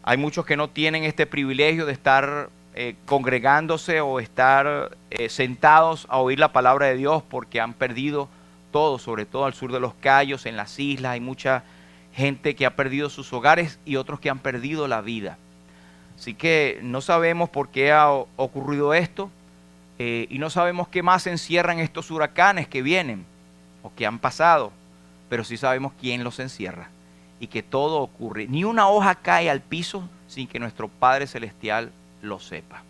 Hay muchos que no tienen este privilegio de estar congregándose o estar sentados a oír la palabra de Dios porque han perdido todo, sobre todo al sur de los Cayos, en las islas. Hay mucha gente que ha perdido sus hogares y otros que han perdido la vida. Así que no sabemos por qué ha ocurrido esto y no sabemos qué más encierran estos huracanes que vienen o que han pasado, pero sí sabemos quién los encierra y que todo ocurre. Ni una hoja cae al piso sin que nuestro Padre Celestial lo sepa.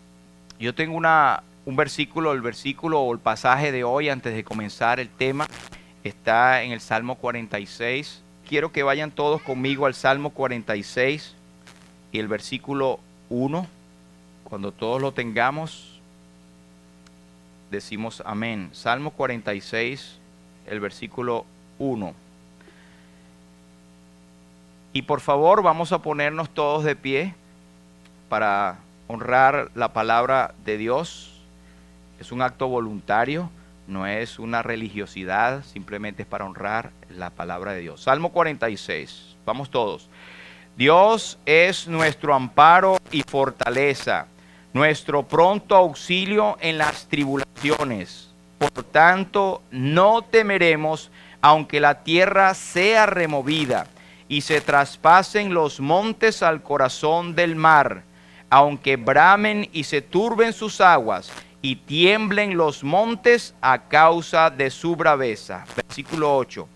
Yo tengo un versículo, el versículo o el pasaje de hoy antes de comenzar el tema, está en el Salmo 46. Quiero que vayan todos conmigo al Salmo 46 y el versículo 1. Cuando todos lo tengamos, decimos amén. Salmo 46, el versículo 1. Y por favor vamos a ponernos todos de pie para honrar la palabra de Dios. Es un acto voluntario, no es una religiosidad, simplemente es para honrar la palabra de Dios. Salmo 46, vamos todos. Dios es nuestro amparo y fortaleza, nuestro pronto auxilio en las tribulaciones. Por tanto, no temeremos, aunque la tierra sea removida y se traspasen los montes al corazón del mar, aunque bramen y se turben sus aguas y tiemblen los montes a causa de su braveza. Versículo 8.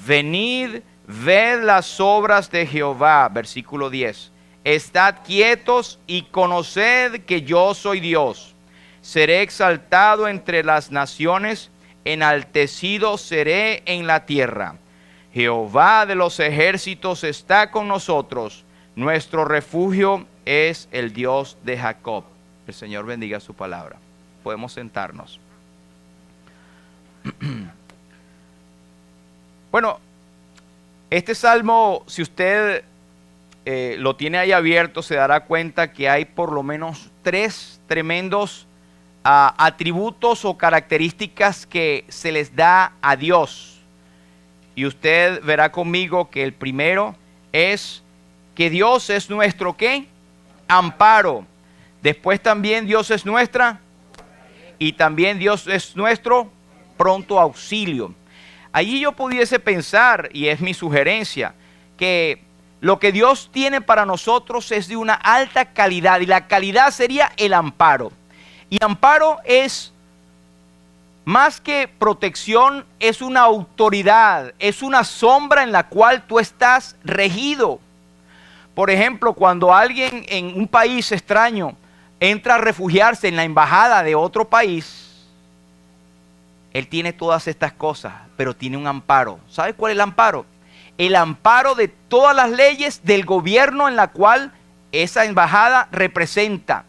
Venid, ved las obras de Jehová. Versículo 10. Estad quietos y conoced que yo soy Dios. Seré exaltado entre las naciones, enaltecido seré en la tierra. Jehová de los ejércitos está con nosotros. Nuestro refugio es el Dios de Jacob. El Señor bendiga su palabra. Podemos sentarnos. Bueno, este salmo, si usted lo tiene ahí abierto, se dará cuenta que hay por lo menos 3 tremendos atributos o características que se les da a Dios. Y usted verá conmigo que el primero es que Dios es nuestro ¿qué? Amparo. Después también Dios es nuestra y también Dios es nuestro pronto auxilio. Allí yo pudiese pensar, y es mi sugerencia, que lo que Dios tiene para nosotros es de una alta calidad y la calidad sería el amparo. Y amparo es más que protección, es una autoridad, es una sombra en la cual tú estás regido. Por ejemplo, cuando alguien en un país extraño entra a refugiarse en la embajada de otro país, él tiene todas estas cosas, pero tiene un amparo. ¿Sabe cuál es el amparo? El amparo de todas las leyes del gobierno en la cual esa embajada representa.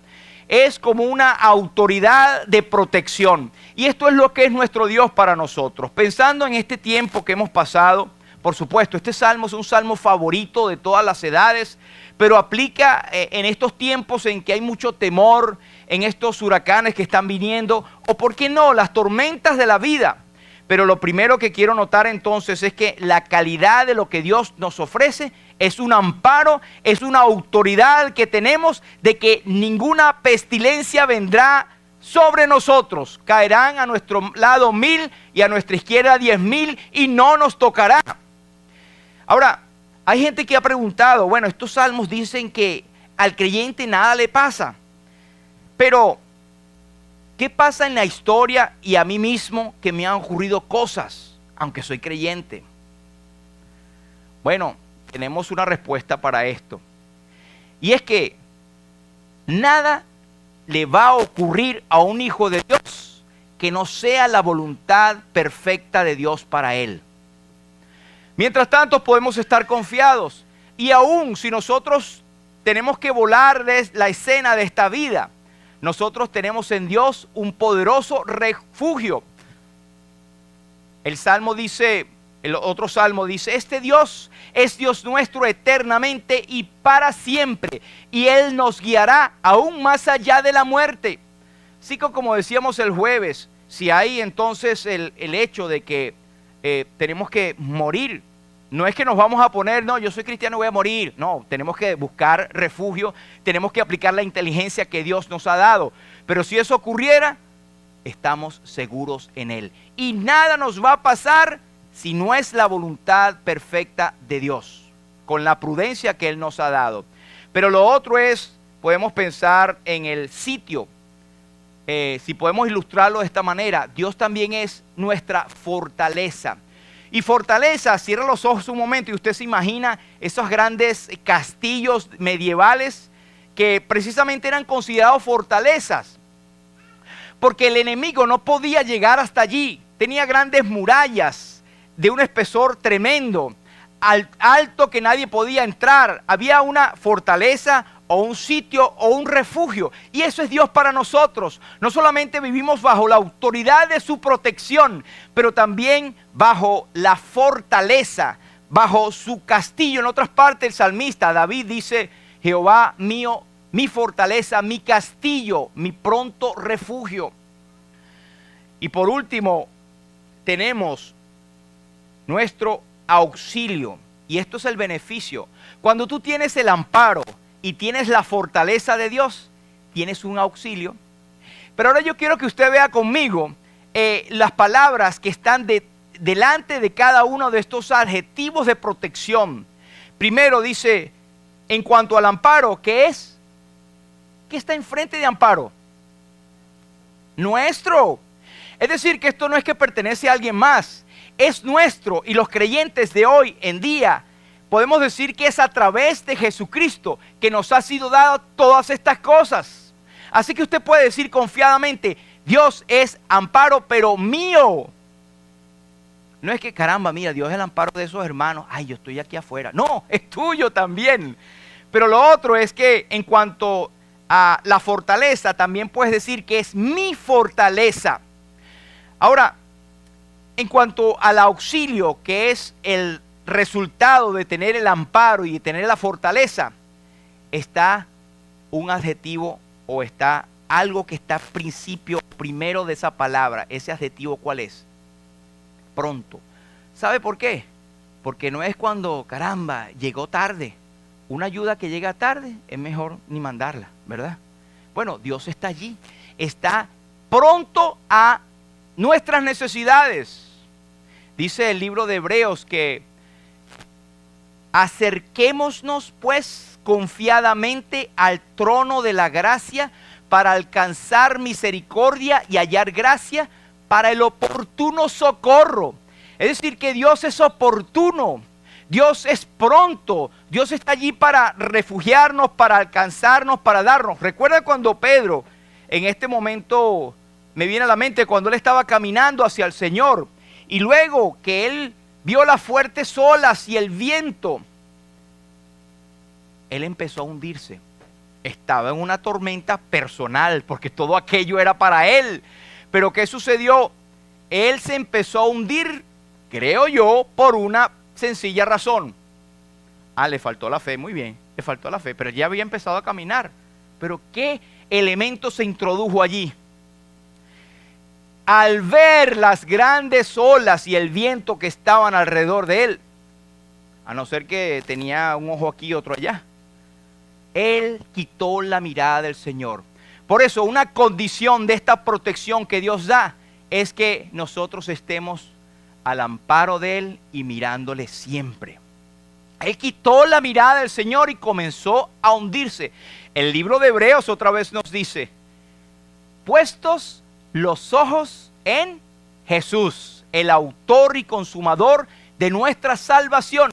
Es como una autoridad de protección. Y esto es lo que es nuestro Dios para nosotros. Pensando en este tiempo que hemos pasado, por supuesto, este salmo es un salmo favorito de todas las edades, pero aplica en estos tiempos en que hay mucho temor, en estos huracanes que están viniendo, o por qué no, las tormentas de la vida. Pero lo primero que quiero notar entonces es que la calidad de lo que Dios nos ofrece es un amparo, es una autoridad que tenemos de que ninguna pestilencia vendrá sobre nosotros. Caerán a nuestro lado 1000 y a nuestra izquierda 10,000 y no nos tocará. Ahora, hay gente que ha preguntado, bueno, estos salmos dicen que al creyente nada le pasa, pero ¿qué pasa en la historia y a mí mismo que me han ocurrido cosas, aunque soy creyente? Bueno, tenemos una respuesta para esto. Y es que nada le va a ocurrir a un hijo de Dios que no sea la voluntad perfecta de Dios para él. Mientras tanto podemos estar confiados. Y aún si nosotros tenemos que volar la escena de esta vida, nosotros tenemos en Dios un poderoso refugio. El salmo dice, el otro salmo dice, este Dios es Dios nuestro eternamente y para siempre, y Él nos guiará aún más allá de la muerte. Así que como decíamos el jueves, si hay entonces el hecho de que tenemos que morir, No es que nos vamos a poner, no, yo soy cristiano y voy a morir. No, tenemos que buscar refugio, tenemos que aplicar la inteligencia que Dios nos ha dado. Pero si eso ocurriera, estamos seguros en Él. Y nada nos va a pasar si no es la voluntad perfecta de Dios, con la prudencia que Él nos ha dado. Pero lo otro es, podemos pensar en el sitio. Si podemos ilustrarlo de esta manera, Dios también es nuestra fortaleza. Y fortaleza, cierra los ojos un momento y usted se imagina esos grandes castillos medievales que precisamente eran considerados fortalezas. Porque el enemigo no podía llegar hasta allí. Tenía grandes murallas de un espesor tremendo, alto que nadie podía entrar. Había una fortaleza o un sitio o un refugio. Y eso es Dios para nosotros. No solamente vivimos bajo la autoridad de su protección, pero también bajo la fortaleza, bajo su castillo. En otras partes el salmista David dice: Jehová mío, mi fortaleza, mi castillo, mi pronto refugio. Y por último, tenemos nuestro auxilio. Y esto es el beneficio. Cuando tú tienes el amparo y tienes la fortaleza de Dios, tienes un auxilio. Pero ahora yo quiero que usted vea conmigo las palabras que están delante de cada uno de estos adjetivos de protección. Primero dice, en cuanto al amparo, ¿qué es? ¿Qué está enfrente de amparo? Nuestro. Es decir, que esto no es que pertenece a alguien más, es nuestro. Y los creyentes de hoy en día podemos decir que es a través de Jesucristo que nos ha sido dado todas estas cosas. Así que usted puede decir confiadamente: Dios es amparo, pero mío. No es que, caramba, mira, Dios es el amparo de esos hermanos. Ay, yo estoy aquí afuera. No, es tuyo también. Pero lo otro es que en cuanto a la fortaleza, también puedes decir que es mi fortaleza. Ahora, en cuanto al auxilio, que es el resultado de tener el amparo y de tener la fortaleza, está un adjetivo o está algo que está primero de esa palabra. Ese adjetivo, ¿cuál es? Pronto. ¿Sabe por qué? Porque no es cuando, caramba, llegó tarde. Una ayuda que llega tarde es mejor ni mandarla, ¿verdad? Bueno, Dios está allí, está pronto a nuestras necesidades. Dice el libro de Hebreos que acerquémonos pues confiadamente al trono de la gracia para alcanzar misericordia y hallar gracia para el oportuno socorro. Es decir, que Dios es oportuno, Dios es pronto, Dios está allí para refugiarnos, para alcanzarnos, para darnos. Recuerda cuando Pedro, en este momento me viene a la mente, cuando él estaba caminando hacia el Señor y luego que él vio las fuertes olas y el viento, él empezó a hundirse. Estaba en una tormenta personal porque todo aquello era para él. Pero ¿qué sucedió? Él se empezó a hundir, creo yo, por una sencilla razón. Le faltó la fe, muy bien, le faltó la fe, pero ya había empezado a caminar. Pero ¿qué elemento se introdujo allí? Al ver las grandes olas y el viento que estaban alrededor de él, a no ser que tenía un ojo aquí y otro allá, él quitó la mirada del Señor. Por eso una condición de esta protección que Dios da es que nosotros estemos al amparo de Él y mirándole siempre. Él quitó la mirada del Señor y comenzó a hundirse. El libro de Hebreos otra vez nos dice: puestos los ojos en Jesús, el autor y consumador de nuestra salvación,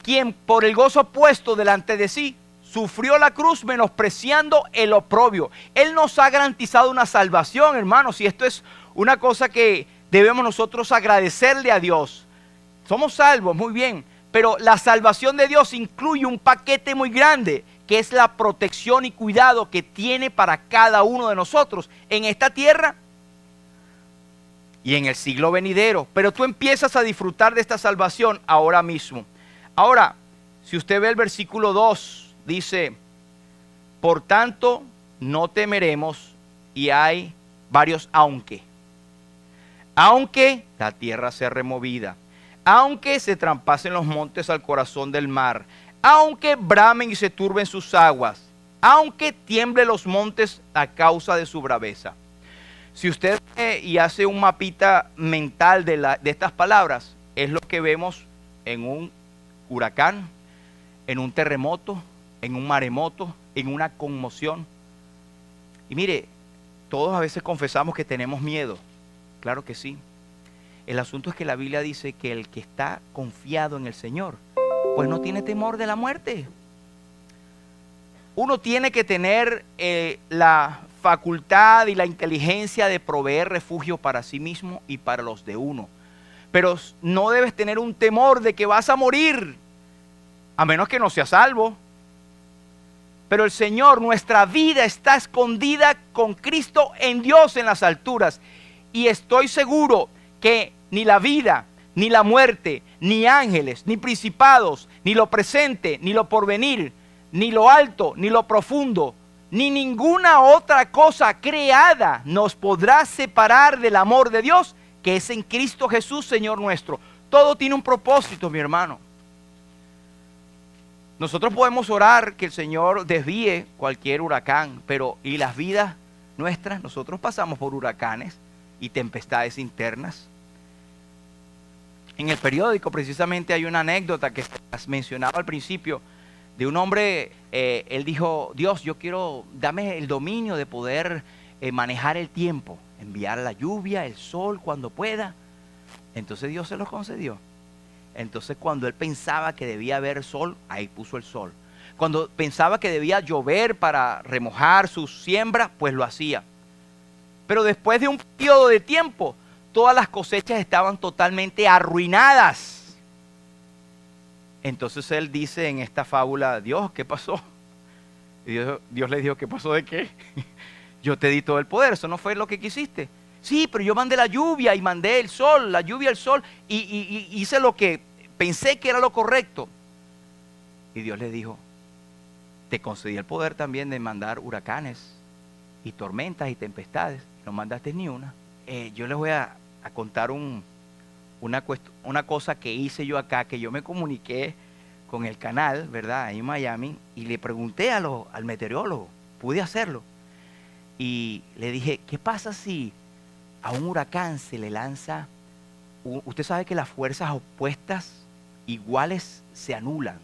quien por el gozo puesto delante de sí sufrió la cruz, menospreciando el oprobio. Él nos ha garantizado una salvación, hermanos, y esto es una cosa que debemos nosotros agradecerle a Dios. Somos salvos, muy bien, pero la salvación de Dios incluye un paquete muy grande, que es la protección y cuidado que tiene para cada uno de nosotros en esta tierra y en el siglo venidero. Pero tú empiezas a disfrutar de esta salvación ahora mismo. Ahora, si usted ve el versículo 2, dice: por tanto, no temeremos, y hay varios aunque. Aunque la tierra sea removida, Aunque se traspasen los montes al corazón del mar, aunque bramen y se turben sus aguas, aunque tiemblen los montes a causa de su braveza. Si usted y hace un mapita mental de estas palabras, es lo que vemos en un huracán, en un terremoto, en un maremoto, en una conmoción. Y mire, todos a veces confesamos que tenemos miedo. Claro que sí. El asunto es que la Biblia dice que el que está confiado en el Señor, pues no tiene temor de la muerte. Uno tiene que tener la facultad y la inteligencia de proveer refugio para sí mismo y para los de uno. Pero no debes tener un temor de que vas a morir, a menos que no seas salvo. Pero el Señor, nuestra vida está escondida con Cristo en Dios en las alturas. Y estoy seguro que ni la vida, ni la muerte, ni ángeles, ni principados, ni lo presente, ni lo porvenir, ni lo alto, ni lo profundo, ni ninguna otra cosa creada nos podrá separar del amor de Dios, que es en Cristo Jesús, Señor nuestro. Todo tiene un propósito, mi hermano. Nosotros podemos orar que el Señor desvíe cualquier huracán, pero ¿y las vidas nuestras? Nosotros pasamos por huracanes y tempestades internas. En el periódico precisamente hay una anécdota que se mencionaba al principio de un hombre. Él dijo: Dios, yo quiero, dame el dominio de poder manejar el tiempo, enviar la lluvia, el sol cuando pueda. Entonces Dios se lo concedió. Entonces cuando él pensaba que debía haber sol, ahí puso el sol. Cuando pensaba que debía llover para remojar su siembra, pues lo hacía. Pero después de un periodo de tiempo, todas las cosechas estaban totalmente arruinadas. Entonces él dice en esta fábula: Dios, ¿qué pasó? Y Dios le dijo: ¿qué pasó de qué? Yo te di todo el poder, eso no fue lo que quisiste. Sí, pero yo mandé la lluvia y mandé el sol, la lluvia, el sol, y hice lo que pensé que era lo correcto. Y Dios le dijo: te concedí el poder también de mandar huracanes y tormentas y tempestades, no mandaste ni una. Yo les voy a contar una cosa que hice yo acá, que yo me comuniqué con el canal, ¿verdad?, ahí en Miami, y le pregunté al meteorólogo, pude hacerlo, y le dije: ¿qué pasa si a un huracán se le lanza? Usted sabe que las fuerzas opuestas iguales se anulan.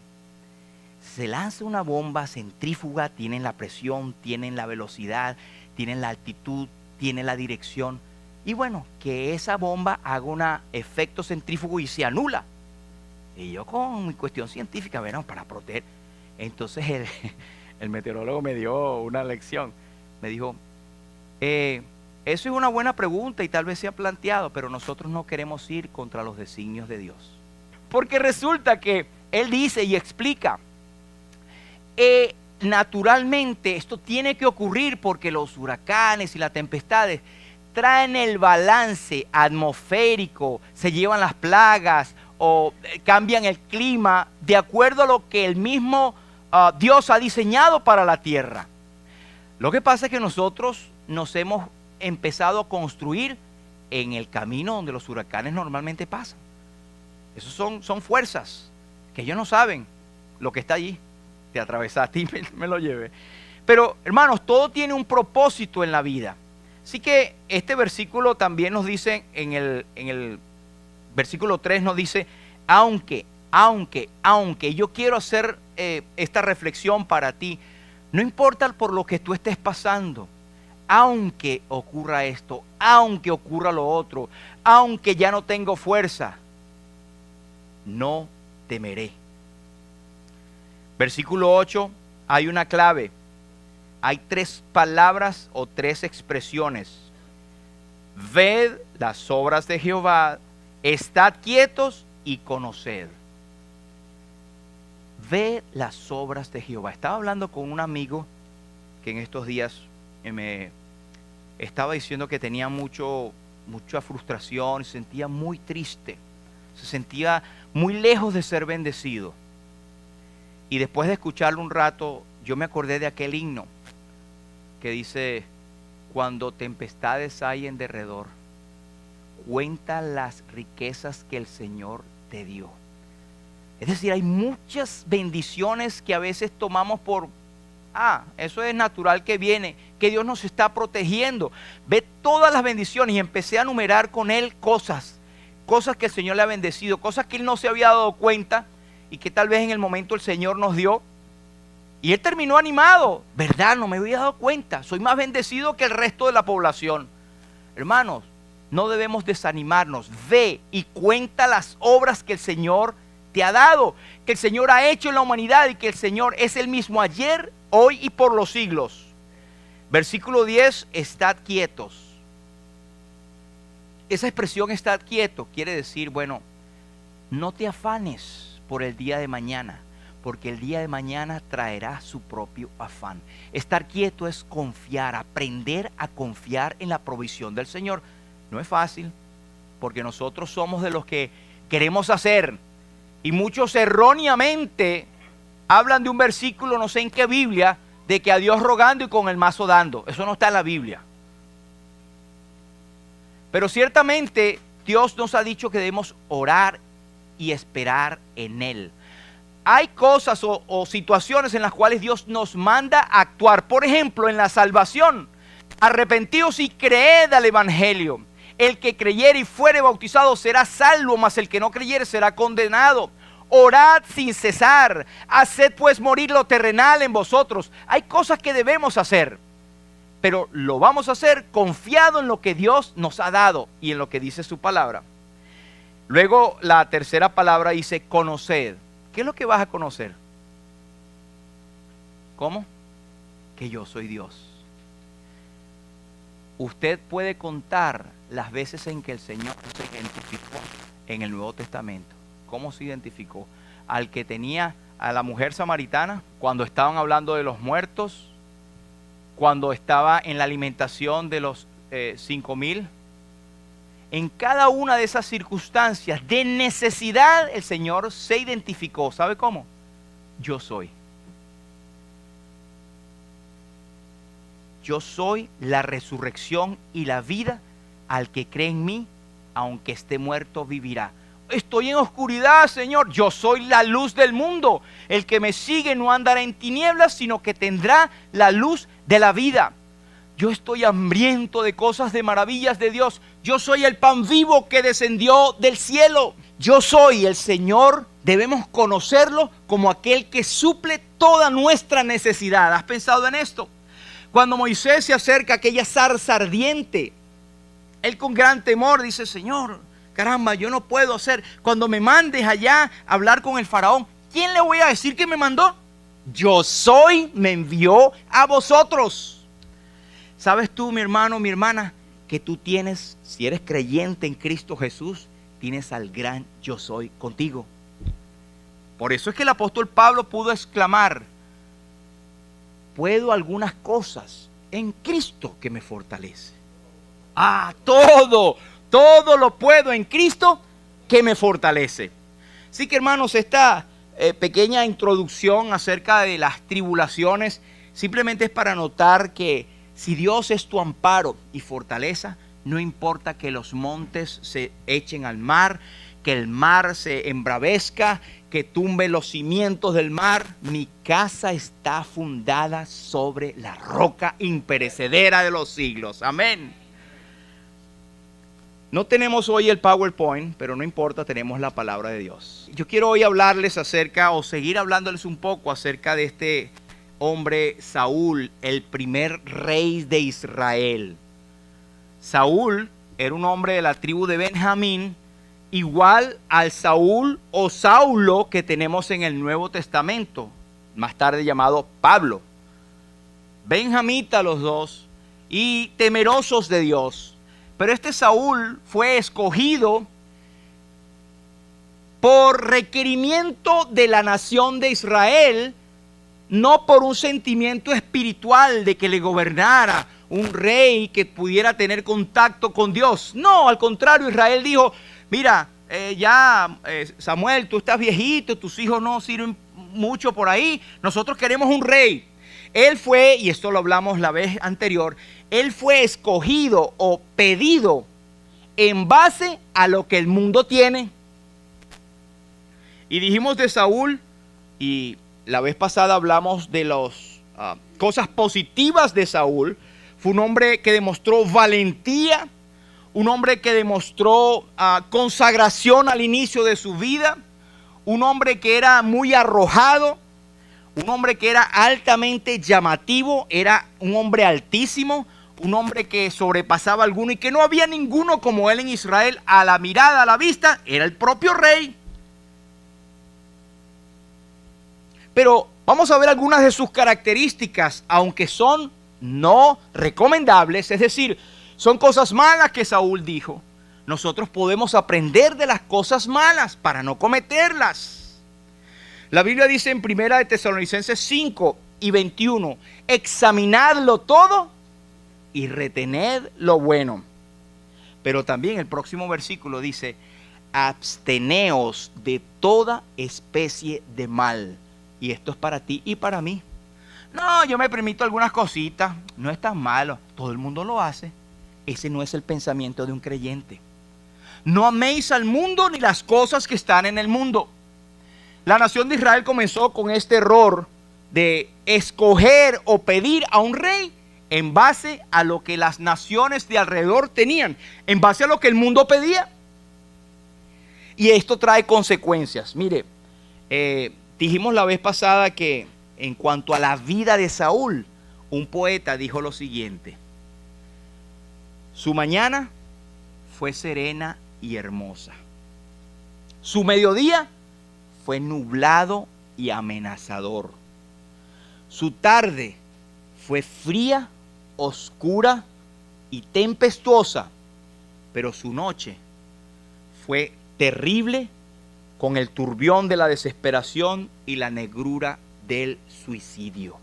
Se lanza una bomba centrífuga, tienen la presión, tienen la velocidad, tienen la altitud, tienen la dirección. Y bueno, que esa bomba haga un efecto centrífugo y se anula. Y yo con mi cuestión científica, bueno, para proteger. Entonces el meteorólogo me dio una lección. Me dijo: eso es una buena pregunta y tal vez se ha planteado, pero nosotros no queremos ir contra los designios de Dios. Porque resulta que él dice y explica, naturalmente esto tiene que ocurrir porque los huracanes y las tempestades traen el balance atmosférico, se llevan las plagas o cambian el clima de acuerdo a lo que el mismo Dios ha diseñado para la tierra. Lo que pasa es que nosotros nos hemos empezado a construir en el camino donde los huracanes normalmente pasan. Esos son fuerzas que ellos no saben lo que está allí. Te atravesaste y me lo llevé. Pero hermanos, todo tiene un propósito en la vida. Así que este versículo también nos dice, en el versículo 3 nos dice: aunque, yo quiero hacer esta reflexión para ti. No importa por lo que tú estés pasando, aunque ocurra esto, aunque ocurra lo otro, aunque ya no tengo fuerza, no temeré. Versículo 8, hay una clave. Hay 3 palabras o 3 expresiones. Ved las obras de Jehová, estad quietos y conoced. Ve las obras de Jehová. Estaba hablando con un amigo que en estos días me estaba diciendo que tenía mucha frustración, se sentía muy triste, se sentía muy lejos de ser bendecido. Y después de escucharlo un rato, yo me acordé de aquel himno que dice: cuando tempestades hay en derredor, cuenta las riquezas que el Señor te dio. Es decir, hay muchas bendiciones que a veces tomamos por, eso es natural que viene, que Dios nos está protegiendo. Ve todas las bendiciones y empecé a enumerar con él cosas que el Señor le ha bendecido, cosas que él no se había dado cuenta y que tal vez en el momento el Señor nos dio. Y él terminó animado. ¿Verdad? No me había dado cuenta. Soy más bendecido que el resto de la población. Hermanos, no debemos desanimarnos. Ve y cuenta las obras que el Señor te ha dado, que el Señor ha hecho en la humanidad y que el Señor es el mismo ayer, hoy y por los siglos. Versículo 10, estad quietos. Esa expresión estad quieto quiere decir, bueno, no te afanes por el día de mañana, porque el día de mañana traerá su propio afán. Estar quieto es confiar, aprender a confiar en la provisión del Señor. No es fácil, porque nosotros somos de los que queremos hacer, y muchos erróneamente hablan de un versículo, no sé en qué Biblia, de que a Dios rogando y con el mazo dando. Eso no está en la Biblia. Pero ciertamente Dios nos ha dicho que debemos orar y esperar en Él. Hay cosas o situaciones en las cuales Dios nos manda a actuar. Por ejemplo, en la salvación. Arrepentíos y creed al Evangelio. El que creyere y fuere bautizado será salvo, mas el que no creyere será condenado. Orad sin cesar. Haced pues morir lo terrenal en vosotros. Hay cosas que debemos hacer, pero lo vamos a hacer confiado en lo que Dios nos ha dado y en lo que dice su palabra. Luego la tercera palabra dice conoced. ¿Qué es lo que vas a conocer? ¿Cómo? Que yo soy Dios. Usted puede contar las veces en que el Señor se identificó en el Nuevo Testamento. ¿Cómo se identificó? Al que tenía a la mujer samaritana, cuando estaban hablando de los muertos, cuando estaba en la alimentación de los 5,000. En cada una de esas circunstancias de necesidad, el Señor se identificó. ¿Sabe cómo? Yo soy. Yo soy la resurrección y la vida. Al que cree en mí, aunque esté muerto, vivirá. Estoy en oscuridad, Señor. Yo soy la luz del mundo. El que me sigue no andará en tinieblas, sino que tendrá la luz de la vida. Yo estoy hambriento de cosas, de maravillas de Dios. Yo soy el pan vivo que descendió del cielo. Yo soy el Señor. Debemos conocerlo como aquel que suple toda nuestra necesidad. ¿Has pensado en esto? Cuando Moisés se acerca a aquella zarza ardiente, él con gran temor dice, Señor, caramba, yo no puedo hacer. Cuando me mandes allá a hablar con el faraón, ¿quién le voy a decir que me mandó? Yo soy, me envió a vosotros. ¿Sabes tú, mi hermano, mi hermana, que tú tienes, si eres creyente en Cristo Jesús, tienes al gran yo soy contigo? Por eso es que el apóstol Pablo pudo exclamar, puedo algunas cosas en Cristo que me fortalece. Todo lo puedo en Cristo que me fortalece. Así que, hermanos, esta pequeña introducción acerca de las tribulaciones simplemente es para notar que si Dios es tu amparo y fortaleza, no importa que los montes se echen al mar, que el mar se embravezca, que tumbe los cimientos del mar. Mi casa está fundada sobre la roca imperecedera de los siglos. Amén. No tenemos hoy el PowerPoint, pero no importa, tenemos la palabra de Dios. Yo quiero hoy hablarles acerca, o seguir hablándoles un poco acerca de este hombre Saúl, el primer rey de Israel. Saúl era un hombre de la tribu de Benjamín, igual al Saúl o Saulo que tenemos en el Nuevo Testamento, más tarde llamado Pablo. Benjamita los dos y temerosos de Dios. Pero este Saúl fue escogido por requerimiento de la nación de Israel, no por un sentimiento espiritual de que le gobernara un rey que pudiera tener contacto con Dios. No, al contrario, Israel dijo, mira, Samuel, tú estás viejito, tus hijos no sirven mucho por ahí, nosotros queremos un rey. Él fue, y esto lo hablamos la vez anterior, él fue escogido o pedido en base a lo que el mundo tiene. Y dijimos de Saúl, y la vez pasada hablamos de las cosas positivas de Saúl. Fue un hombre que demostró valentía, un hombre que demostró consagración al inicio de su vida, un hombre que era muy arrojado, un hombre que era altamente llamativo, era un hombre altísimo, un hombre que sobrepasaba a alguno y que no había ninguno como él en Israel. A la mirada, a la vista, era el propio rey. Pero vamos a ver algunas de sus características, aunque son no recomendables, es decir, son cosas malas que Saúl dijo. Nosotros podemos aprender de las cosas malas para no cometerlas. La Biblia dice en 1 de Tesalonicenses 5 y 21, examinadlo todo y retened lo bueno. Pero también el próximo versículo dice, absteneos de toda especie de mal. Y esto es para ti y para mí. No, yo me permito algunas cositas, no es tan malo, todo el mundo lo hace. Ese no es el pensamiento de un creyente. No améis al mundo ni las cosas que están en el mundo. La nación de Israel comenzó con este error de escoger o pedir a un rey en base a lo que las naciones de alrededor tenían, en base a lo que el mundo pedía. Y esto trae consecuencias. Mire, dijimos la vez pasada que en cuanto a la vida de Saúl, un poeta dijo lo siguiente: su mañana fue serena y hermosa. Su mediodía fue nublado y amenazador. Su tarde fue fría, oscura y tempestuosa, pero su noche fue terrible, con el turbión de la desesperación y la negrura del suicidio.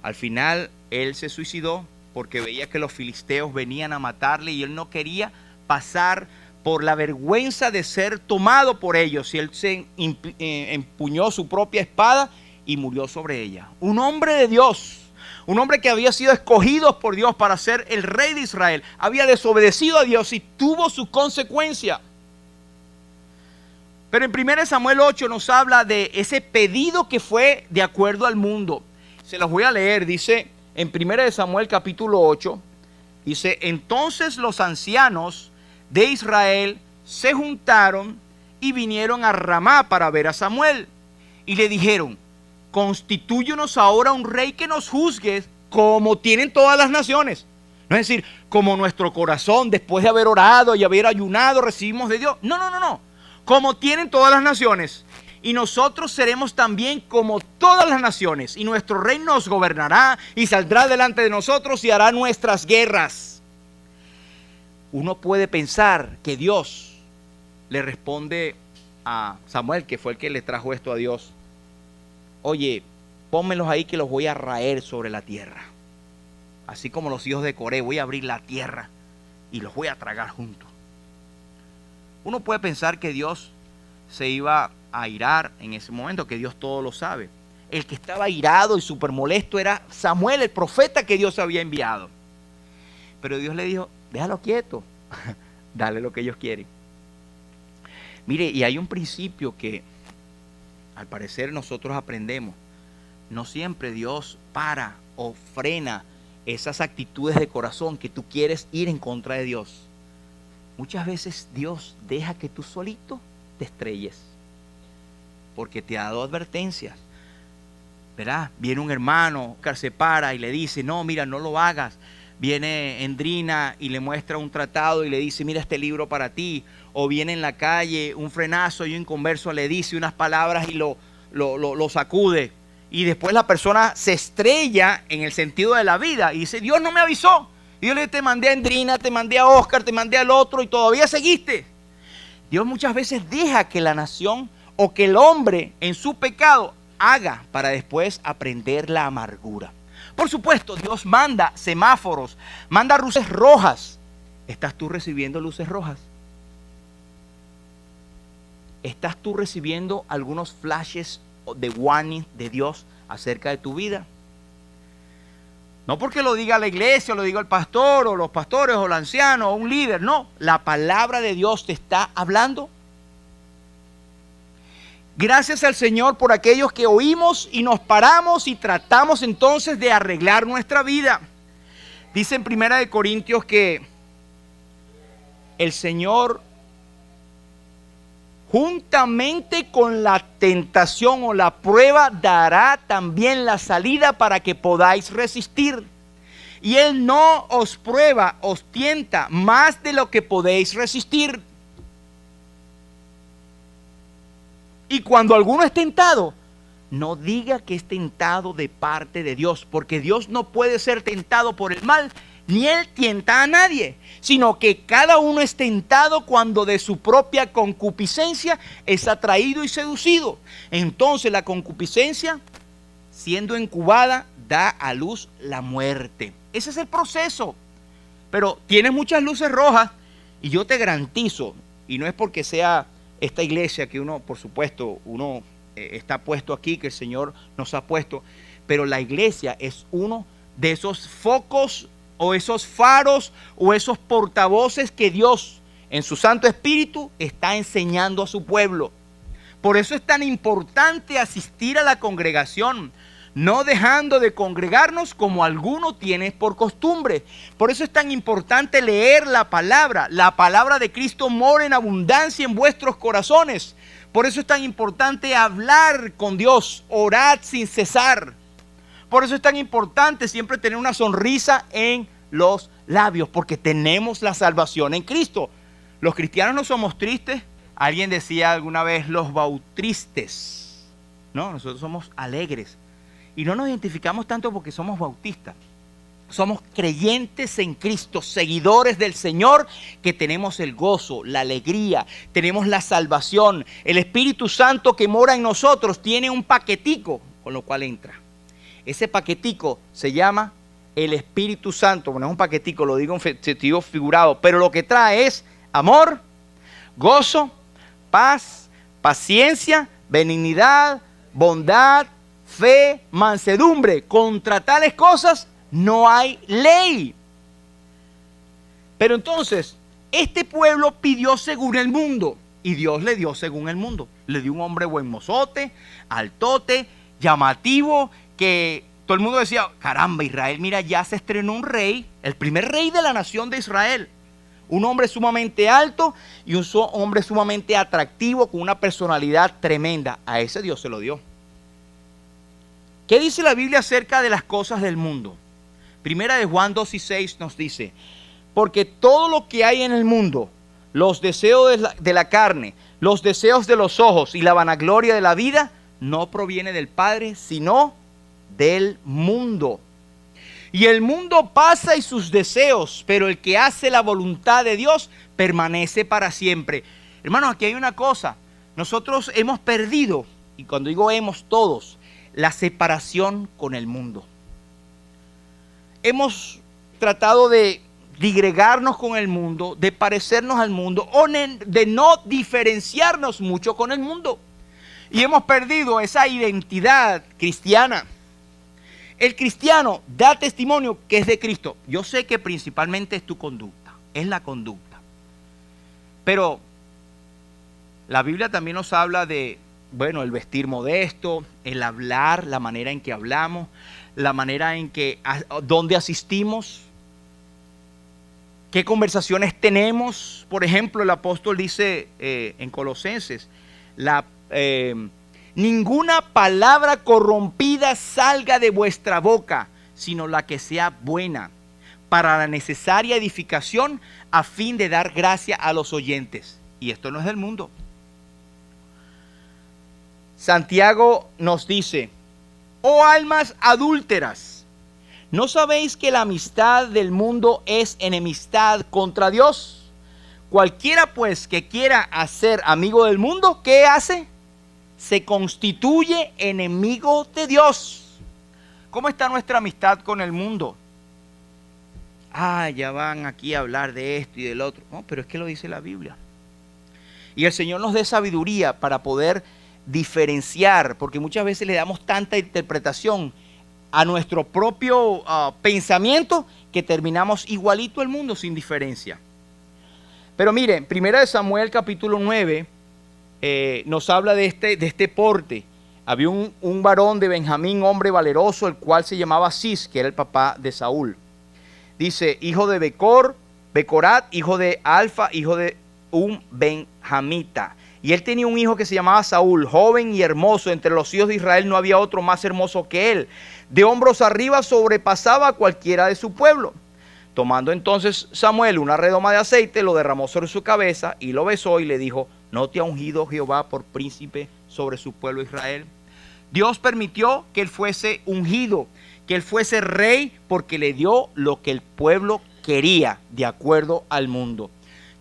Al final él se suicidó porque veía que los filisteos venían a matarle y él no quería pasar por la vergüenza de ser tomado por ellos. Y él se empuñó su propia espada y murió sobre ella. Un hombre de Dios, un hombre que había sido escogido por Dios para ser el rey de Israel, había desobedecido a Dios y tuvo su consecuencia. Pero en 1 Samuel 8 nos habla de ese pedido que fue de acuerdo al mundo. Se los voy a leer, dice en 1 Samuel capítulo 8, dice: entonces los ancianos de Israel se juntaron y vinieron a Ramá para ver a Samuel. Y le dijeron: constitúyenos ahora un rey que nos juzgue como tienen todas las naciones. No es decir, como nuestro corazón después de haber orado y haber ayunado recibimos de Dios. No. Como tienen todas las naciones. Y nosotros seremos también como todas las naciones. Y nuestro rey nos gobernará y saldrá delante de nosotros y hará nuestras guerras. Uno puede pensar que Dios le responde a Samuel, que fue el que le trajo esto a Dios: oye, pónmelos ahí que los voy a raer sobre la tierra. Así como los hijos de Coré, voy a abrir la tierra y los voy a tragar juntos. Uno puede pensar que Dios se iba a irar en ese momento, que Dios todo lo sabe. El que estaba irado y súper molesto era Samuel, el profeta que Dios había enviado. Pero Dios le dijo: déjalo quieto, dale lo que ellos quieren. Mire, y hay un principio que al parecer nosotros aprendemos. No siempre Dios para o frena esas actitudes de corazón que tú quieres ir en contra de Dios. Muchas veces Dios deja que tú solito te estrelles, porque te ha dado advertencias, ¿verdad? Viene un hermano, se para y le dice: no, mira, no lo hagas. Viene Endrina y le muestra un tratado y le dice: mira este libro para ti. O viene en la calle un frenazo y un inconverso le dice unas palabras y lo sacude. Y después la persona se estrella en el sentido de la vida y dice: Dios no me avisó. Dios le te mandé a Endrina, te mandé a Oscar, te mandé al otro y todavía seguiste. Dios muchas veces deja que la nación o que el hombre en su pecado haga para después aprender la amargura. Por supuesto, Dios manda semáforos, manda luces rojas. ¿Estás tú recibiendo luces rojas? ¿Estás tú recibiendo algunos flashes de warning de Dios acerca de tu vida? No porque lo diga la iglesia, o lo diga el pastor, o los pastores, o el anciano, o un líder. No, la palabra de Dios te está hablando. Gracias al Señor por aquellos que oímos y nos paramos y tratamos entonces de arreglar nuestra vida. Dice en 1 Corintios que el Señor, juntamente con la tentación o la prueba, dará también la salida para que podáis resistir. Y Él no os prueba, os tienta más de lo que podéis resistir. Y cuando alguno es tentado, no diga que es tentado de parte de Dios, porque Dios no puede ser tentado por el mal, ni Él tienta a nadie, sino que cada uno es tentado cuando de su propia concupiscencia es atraído y seducido. Entonces la concupiscencia, siendo incubada, da a luz la muerte. Ese es el proceso. Pero tienes muchas luces rojas y yo te garantizo, y no es porque sea esta iglesia que uno, por supuesto, uno está puesto aquí, que el Señor nos ha puesto, pero la iglesia es uno de esos focos o esos faros o esos portavoces que Dios en su Santo Espíritu está enseñando a su pueblo. Por eso es tan importante asistir a la congregación, no dejando de congregarnos como alguno tiene por costumbre. Por eso es tan importante leer la palabra de Cristo mora en abundancia en vuestros corazones. Por eso es tan importante hablar con Dios, orad sin cesar. Por eso es tan importante siempre tener una sonrisa en los labios, porque tenemos la salvación en Cristo. Los cristianos no somos tristes. Alguien decía alguna vez los bautristes. No, nosotros somos alegres. Y no nos identificamos tanto porque somos bautistas. Somos creyentes en Cristo, seguidores del Señor, que tenemos el gozo, la alegría, tenemos la salvación. El Espíritu Santo que mora en nosotros tiene un paquetico con lo cual entra. Ese paquetico se llama el Espíritu Santo. Bueno, es un paquetico, lo digo en sentido figurado, pero lo que trae es amor, gozo, paz, paciencia, benignidad, bondad, fe, mansedumbre. Contra tales cosas no hay ley. Pero entonces, este pueblo pidió según el mundo y Dios le dio según el mundo. Le dio un hombre buen mozote, altote, llamativo, que todo el mundo decía, caramba, Israel, mira, ya se estrenó un rey, el primer rey de la nación de Israel. Un hombre sumamente alto y un hombre sumamente atractivo con una personalidad tremenda. A ese Dios se lo dio. ¿Qué dice la Biblia acerca de las cosas del mundo? Primera de Juan 2:6 nos dice, porque todo lo que hay en el mundo, los deseos de la carne, los deseos de los ojos y la vanagloria de la vida, no proviene del Padre, sino del mundo. Y el mundo pasa y sus deseos, pero el que hace la voluntad de Dios permanece para siempre. Hermanos, aquí hay una cosa. Nosotros hemos perdido, y cuando digo hemos todos, la separación con el mundo. Hemos tratado de digregarnos con el mundo, de parecernos al mundo, o de no diferenciarnos mucho con el mundo. Y hemos perdido esa identidad cristiana. El cristiano da testimonio que es de Cristo. Yo sé que principalmente es tu conducta, es la conducta. Pero la Biblia también nos habla de, bueno, el vestir modesto, el hablar, la manera en que hablamos, la manera en que, dónde asistimos, qué conversaciones tenemos. Por ejemplo, el apóstol dice en Colosenses, ninguna palabra corrompida salga de vuestra boca, sino la que sea buena, para la necesaria edificación, a fin de dar gracia a los oyentes. Y esto no es del mundo. Santiago nos dice, oh almas adúlteras, ¿no sabéis que la amistad del mundo es enemistad contra Dios? Cualquiera pues que quiera hacer amigo del mundo, ¿qué hace? Se constituye enemigo de Dios. ¿Cómo está nuestra amistad con el mundo? Ya van aquí a hablar de esto y del otro. No, pero es que lo dice la Biblia. Y el Señor nos dé sabiduría para poder diferenciar, porque muchas veces le damos tanta interpretación a nuestro propio pensamiento que terminamos igualito al mundo sin diferencia. Pero miren, 1 Samuel capítulo 9, nos habla de este porte. Había un varón de Benjamín, hombre valeroso, el cual se llamaba Cis, que era el papá de Saúl. Dice, hijo de Becorat, hijo de Alfa, hijo de un benjamita. Y él tenía un hijo que se llamaba Saúl, joven y hermoso. Entre los hijos de Israel no había otro más hermoso que él. De hombros arriba sobrepasaba a cualquiera de su pueblo. Tomando entonces Samuel una redoma de aceite, lo derramó sobre su cabeza y lo besó y le dijo, ¿no te ha ungido Jehová por príncipe sobre su pueblo Israel? Dios permitió que él fuese ungido, que él fuese rey, porque le dio lo que el pueblo quería de acuerdo al mundo.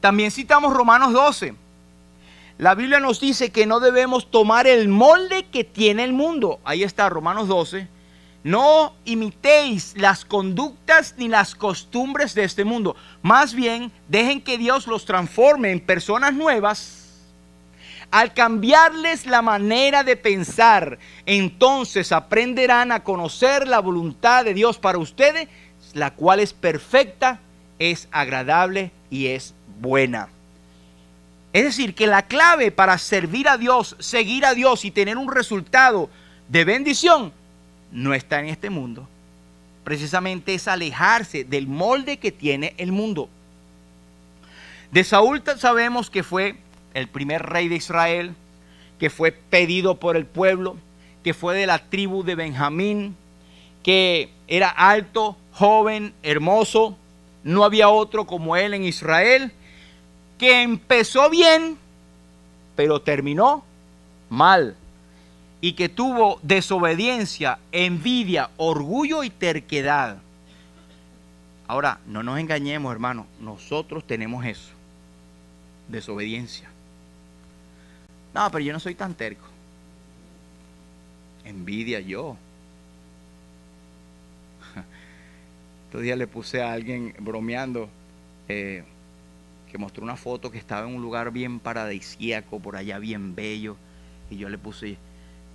También citamos Romanos 12. La Biblia nos dice que no debemos tomar el molde que tiene el mundo. Ahí está Romanos 12. No imitéis las conductas ni las costumbres de este mundo. Más bien, dejen que Dios los transforme en personas nuevas. Al cambiarles la manera de pensar, entonces aprenderán a conocer la voluntad de Dios para ustedes, la cual es perfecta, es agradable y es buena. Es decir, que la clave para servir a Dios, seguir a Dios y tener un resultado de bendición no está en este mundo. Precisamente es alejarse del molde que tiene el mundo. De Saúl sabemos que fue el primer rey de Israel, que fue pedido por el pueblo, que fue de la tribu de Benjamín, que era alto, joven, hermoso, no había otro como él en Israel, que empezó bien, pero terminó mal, y que tuvo desobediencia, envidia, orgullo y terquedad. Ahora, no nos engañemos, hermanos, nosotros tenemos eso, desobediencia. No, pero yo no soy tan terco. Envidia yo. Estos días le puse a alguien bromeando que mostró una foto que estaba en un lugar bien paradisíaco, por allá bien bello, y yo le puse,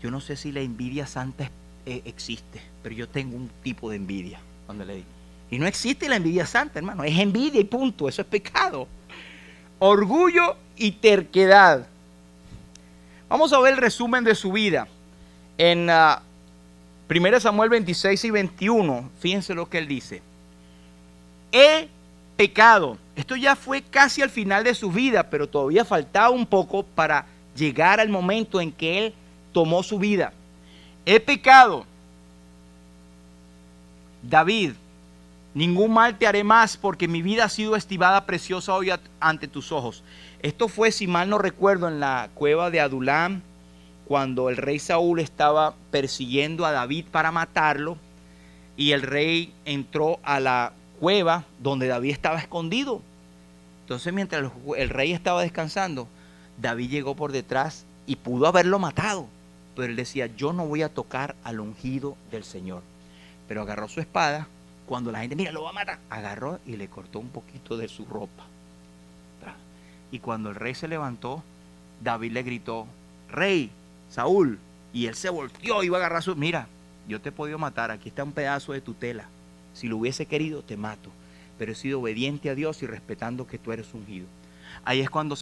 yo no sé si la envidia santa existe, pero yo tengo un tipo de envidia. Cuando le di, y no existe la envidia santa, hermano, es envidia y punto, eso es pecado. Orgullo y terquedad. Vamos a ver el resumen de su vida en 1 Samuel 26 y 21. Fíjense lo que él dice. He pecado. Esto ya fue casi al final de su vida, pero todavía faltaba un poco para llegar al momento en que él tomó su vida. He pecado. David, ningún mal te haré más, porque mi vida ha sido estimada preciosa hoy ante tus ojos. Esto fue, si mal no recuerdo, en la cueva de Adulam, cuando el rey Saúl estaba persiguiendo a David para matarlo, y el rey entró a la cueva donde David estaba escondido. Entonces, mientras el rey estaba descansando, David llegó por detrás y pudo haberlo matado, pero él decía, yo no voy a tocar al ungido del Señor. Pero agarró su espada. Cuando la gente, mira, lo va a matar, agarró y le cortó un poquito de su ropa. Y cuando el rey se levantó, David le gritó, rey, Saúl, y él se volteó, iba a agarrar su, mira, yo te he podido matar, aquí está un pedazo de tu tela, si lo hubiese querido te mato, pero he sido obediente a Dios y respetando que tú eres ungido. Ahí es cuando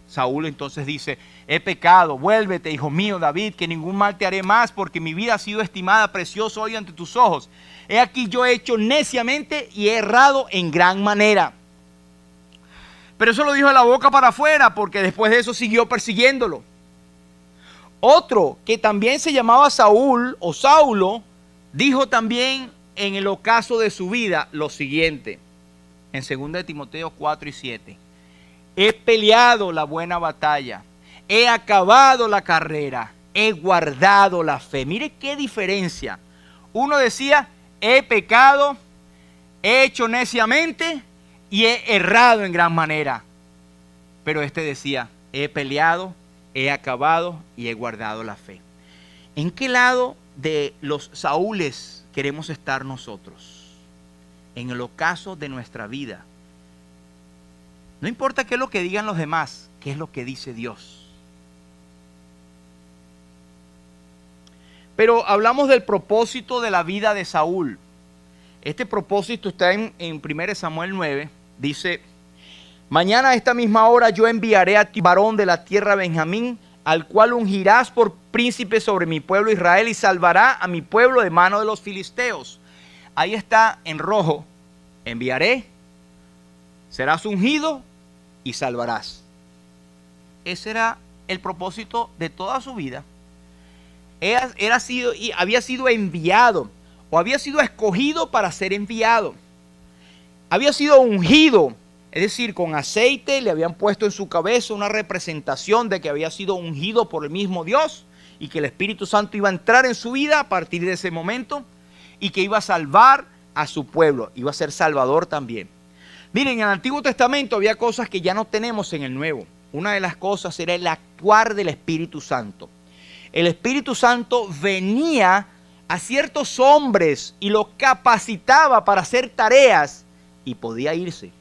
Saúl entonces dice, he pecado, vuélvete, hijo mío David, que ningún mal te haré más, porque mi vida ha sido estimada preciosa hoy ante tus ojos. He aquí yo he hecho neciamente y he errado en gran manera. Pero eso lo dijo de la boca para afuera, porque después de eso siguió persiguiéndolo. Otro que también se llamaba Saúl o Saulo, dijo también en el ocaso de su vida lo siguiente, en 2 de Timoteo 4 y 7. He peleado la buena batalla, he acabado la carrera, he guardado la fe. Mire qué diferencia. Uno decía, he pecado, he hecho neciamente y he errado en gran manera. Pero este decía, he peleado, he acabado y he guardado la fe. ¿En qué lado de los Saúles queremos estar nosotros? En el ocaso de nuestra vida. No importa qué es lo que digan los demás, qué es lo que dice Dios. Pero hablamos del propósito de la vida de Saúl. Este propósito está en 1 Samuel 9. Dice, Mañana a esta misma hora yo enviaré a ti varón de la tierra de Benjamín, al cual ungirás por príncipe sobre mi pueblo Israel y salvará a mi pueblo de mano de los filisteos. Ahí está en rojo, enviaré, serás ungido y salvarás. Ese era el propósito de toda su vida. Había sido enviado o había sido escogido para ser enviado. Había sido ungido. Es decir, con aceite le habían puesto en su cabeza una representación de que había sido ungido por el mismo Dios y que el Espíritu Santo iba a entrar en su vida a partir de ese momento y que iba a salvar a su pueblo, iba a ser salvador también. Miren, en el Antiguo Testamento había cosas que ya no tenemos en el Nuevo. Una de las cosas era el actuar del Espíritu Santo. El Espíritu Santo venía a ciertos hombres y los capacitaba para hacer tareas y podía irse.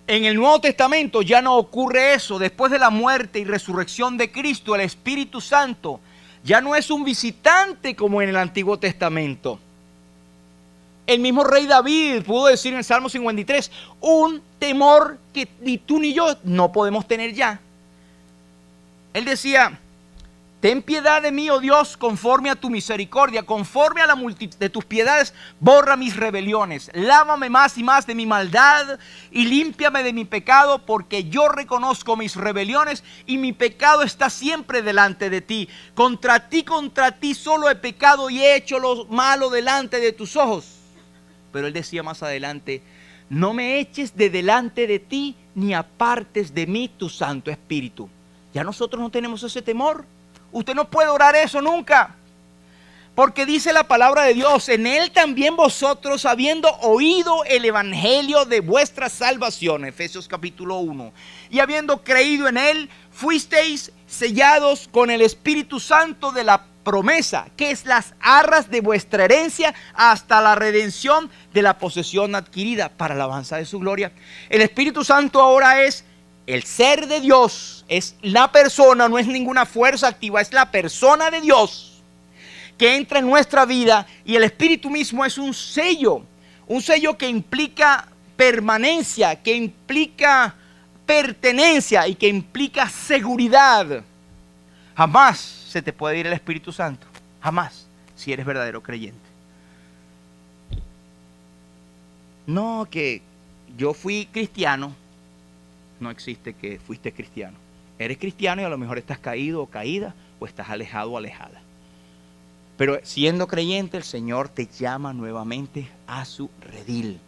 En el Nuevo Testamento ya no ocurre eso. Después de la muerte y resurrección de Cristo, el Espíritu Santo ya no es un visitante como en el Antiguo Testamento. El mismo rey David pudo decir en el Salmo 53, un temor que ni tú ni yo no podemos tener ya. Él decía, ten piedad de mí, oh Dios, conforme a tu misericordia, conforme a la multitud de tus piedades, borra mis rebeliones, lávame más y más de mi maldad y límpiame de mi pecado, porque yo reconozco mis rebeliones y mi pecado está siempre delante de ti. Contra ti solo he pecado y he hecho lo malo delante de tus ojos. Pero él decía más adelante, no me eches de delante de ti, ni apartes de mí tu Santo Espíritu. Ya nosotros no tenemos ese temor. Usted no puede orar eso nunca. Porque dice la palabra de Dios, en él también vosotros, habiendo oído el evangelio de vuestra salvación, Efesios capítulo 1, y habiendo creído en él, fuisteis sellados con el Espíritu Santo de la promesa, que es las arras de vuestra herencia hasta la redención de la posesión adquirida para la alabanza de su gloria. El Espíritu Santo ahora es el ser de Dios, es la persona, no es ninguna fuerza activa, es la persona de Dios que entra en nuestra vida, y el Espíritu mismo es un sello que implica permanencia, que implica pertenencia y que implica seguridad. Jamás se te puede ir el Espíritu Santo, jamás, si eres verdadero creyente. No, que yo fui cristiano. No existe que fuiste cristiano. Eres cristiano y a lo mejor estás caído o caída, o estás alejado o alejada. Pero siendo creyente, el Señor te llama nuevamente a su redil.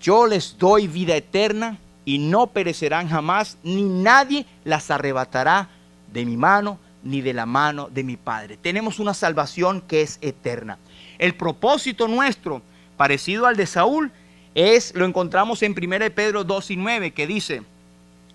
Yo les doy vida eterna y no perecerán jamás, ni nadie las arrebatará de mi mano, ni de la mano de mi Padre. Tenemos una salvación que es eterna. El propósito nuestro, parecido al de Saúl, lo encontramos en 1 Pedro 2:9, que dice,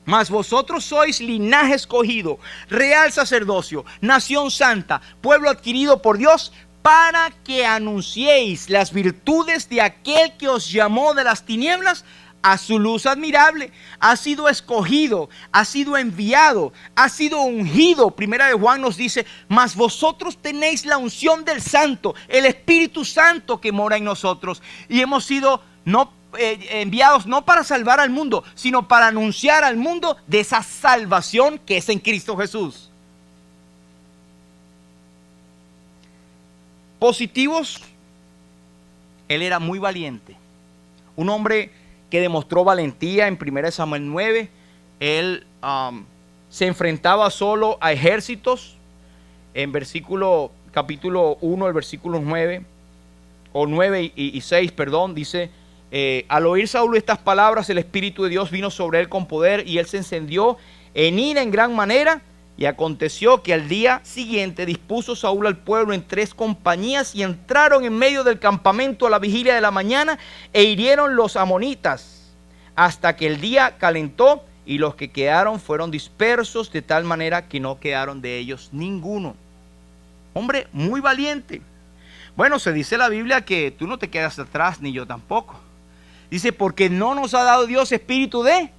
mas vosotros sois linaje escogido, real sacerdocio, nación santa, pueblo adquirido por Dios, para que anunciéis las virtudes de aquel que os llamó de las tinieblas a su luz admirable. Ha sido escogido, ha sido enviado, ha sido ungido. Primera de Juan nos dice, mas vosotros tenéis la unción del Santo, el Espíritu Santo que mora en nosotros, y hemos sido enviados no para salvar al mundo, sino para anunciar al mundo de esa salvación que es en Cristo Jesús. Positivos, él era muy valiente, un hombre que demostró valentía. En 1 Samuel 9, él se enfrentaba solo a ejércitos. En capítulo 1, el versículo 9 y 6, dice, al oír Saúl estas palabras, el Espíritu de Dios vino sobre él con poder, y él se encendió en ira en gran manera. Y aconteció que al día siguiente dispuso Saúl al pueblo en 3 compañías, y entraron en medio del campamento a la vigilia de la mañana, e hirieron los amonitas hasta que el día calentó, y los que quedaron fueron dispersos, de tal manera que no quedaron de ellos ninguno. Hombre muy valiente. Bueno, se dice en la Biblia que tú no te quedas atrás, ni yo tampoco. Dice, porque no nos ha dado Dios espíritu de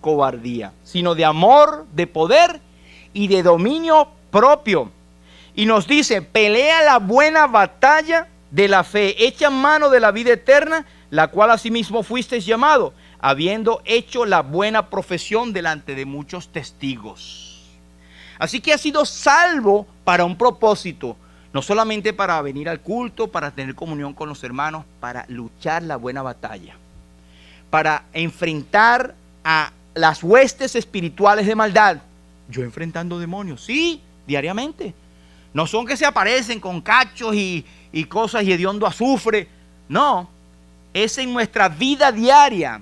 cobardía, sino de amor, de poder y de dominio propio. Y nos dice, pelea la buena batalla de la fe, echa mano de la vida eterna, la cual asimismo fuisteis llamado, habiendo hecho la buena profesión delante de muchos testigos. Así que ha sido salvo para un propósito, no solamente para venir al culto, para tener comunión con los hermanos, para luchar la buena batalla, para enfrentar a las huestes espirituales de maldad. Yo enfrentando demonios, sí, diariamente. No son que se aparecen con cachos y cosas y hediondo azufre. No, es en nuestra vida diaria.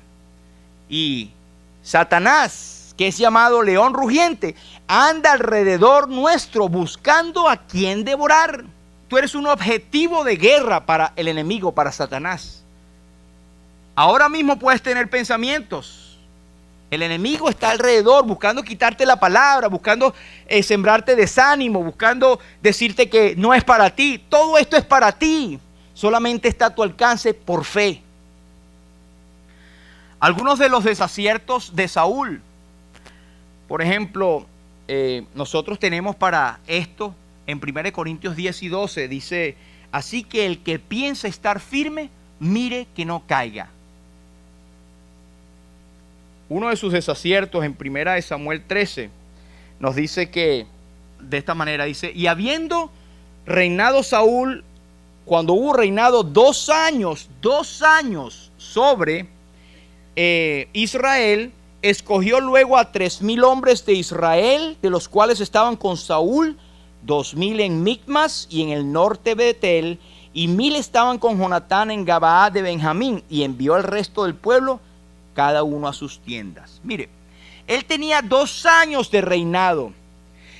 Y Satanás, que es llamado león rugiente, anda alrededor nuestro buscando a quien devorar. Tú eres un objetivo de guerra para el enemigo, para Satanás. Ahora mismo puedes tener pensamientos. El enemigo está alrededor buscando quitarte la palabra, buscando sembrarte desánimo, buscando decirte que no es para ti. Todo esto es para ti. Solamente está a tu alcance por fe. Algunos de los desaciertos de Saúl. Por ejemplo, nosotros tenemos para esto en 1 Corintios 10 y 12. Dice, así que el que piensa estar firme, mire que no caiga. Uno de sus desaciertos en 1 Samuel 13 nos dice que, de esta manera dice, y habiendo reinado Saúl, cuando hubo reinado 2 años sobre Israel, escogió luego a 3,000 hombres de Israel, de los cuales estaban con Saúl, 2,000 en Micmas y en el norte de Betel, y 1,000 estaban con Jonatán en Gabaa de Benjamín, y envió al resto del pueblo, cada uno a sus tiendas. Mire, él tenía 2 años de reinado